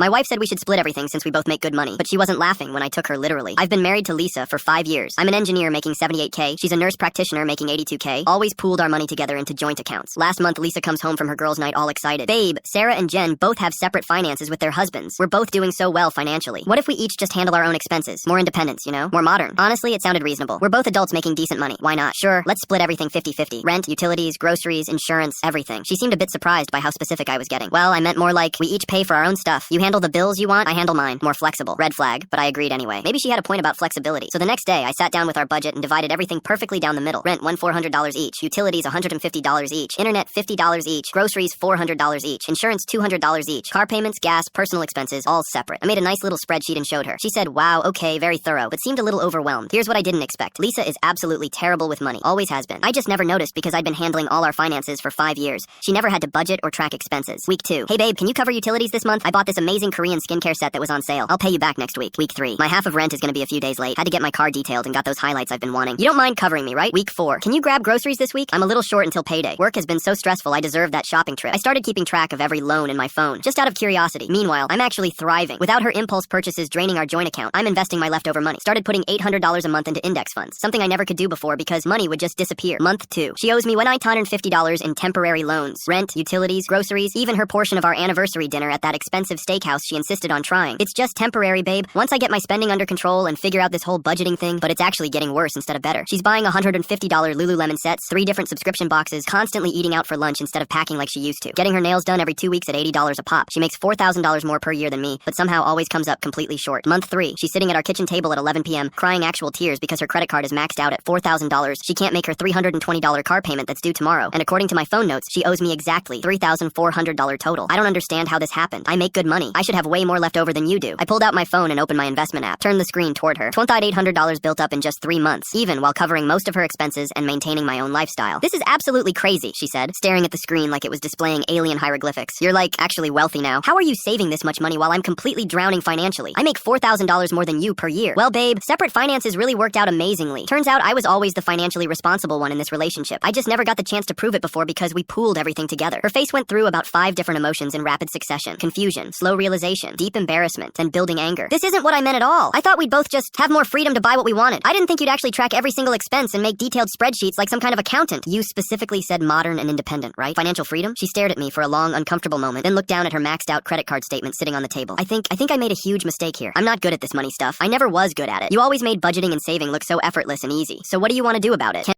My wife said we should split everything since we both make good money, but she wasn't laughing when I took her literally. I've been married to Lisa for 5 years. I'm an engineer making 78K. She's a nurse practitioner making 82K. Always pooled our money together into joint accounts. Last month, Lisa comes home from her girls' night all excited. Babe, Sarah and Jen both have separate finances with their husbands. We're both doing so well financially. What if we each just handle our own expenses? More independence, you know? More modern. Honestly, it sounded reasonable. We're both adults making decent money. Why not? Sure, let's split everything 50-50. Rent, utilities, groceries, insurance, everything. She seemed a bit surprised by how specific I was getting. Well, I meant more like, we each pay for our own stuff. You handle the bills you want, I handle mine. More flexible. Red flag, but I agreed anyway. Maybe she had a point about flexibility. So the next day, I sat down with our budget and divided everything perfectly down the middle. Rent $400 each. Utilities $150 each. Internet $50 each. Groceries $400 each. Insurance $200 each. Car payments, gas, personal expenses, all separate. I made a nice little spreadsheet and showed her. She said, wow, okay, very thorough, but seemed a little overwhelmed. Here's what I didn't expect. Lisa is absolutely terrible with money. Always has been. I just never noticed because I'd been handling all our finances for 5 years. She never had to budget or track expenses. Week 2. Hey babe, can you cover utilities this month? I bought this amazing Korean skincare set that was on sale. I'll pay you back next week. Week 3. My half of rent is gonna be a few days late. Had to get my car detailed and got those highlights I've been wanting. You don't mind covering me, right? Week 4. Can you grab groceries this week? I'm a little short until payday. Work has been so stressful I deserve that shopping trip. I started keeping track of every loan in my phone, just out of curiosity. Meanwhile, I'm actually thriving. Without her impulse purchases draining our joint account, I'm investing my leftover money. Started putting $800 a month into index funds, something I never could do before because money would just disappear. Month 2. She owes me $150 in temporary loans. Rent, utilities, groceries, even her portion of our anniversary dinner at that expensive steakhouse she insisted on trying. It's just temporary, babe. Once I get my spending under control and figure out this whole budgeting thing, but it's actually getting worse instead of better. She's buying $150 Lululemon sets, 3 different subscription boxes, constantly eating out for lunch instead of packing like she used to. Getting her nails done every 2 weeks at $80 a pop. She makes $4,000 more per year than me, but somehow always comes up completely short. Month 3. She's sitting at our kitchen table at 11 p.m., crying actual tears because her credit card is maxed out at $4,000. She can't make her $320 car payment that's due tomorrow, and according to my phone notes, she owes me exactly $3,400 total. I don't understand how this happened. I make good money. I should have way more left over than you do. I pulled out my phone and opened my investment app, turned the screen toward her. $2,800 built up in just 3 months, even while covering most of her expenses and maintaining my own lifestyle. This is absolutely crazy, she said, staring at the screen like it was displaying alien hieroglyphics. You're like, actually wealthy now. How are you saving this much money while I'm completely drowning financially? I make $4,000 more than you per year. Well, babe, separate finances really worked out amazingly. Turns out I was always the financially responsible one in this relationship. I just never got the chance to prove it before because we pooled everything together. Her face went through about 5 different emotions in rapid succession. Confusion, slow realization, deep embarrassment, and building anger. This isn't what I meant at all. I thought we'd both just have more freedom to buy what we wanted. I didn't think you'd actually track every single expense and make detailed spreadsheets like some kind of accountant. You specifically said modern and independent, right? Financial freedom? She stared at me for a long, uncomfortable moment, then looked down at her maxed out credit card statement sitting on the table. I think I made a huge mistake here. I'm not good at this money stuff. I never was good at it. You always made budgeting and saving look so effortless and easy. So what do you want to do about it?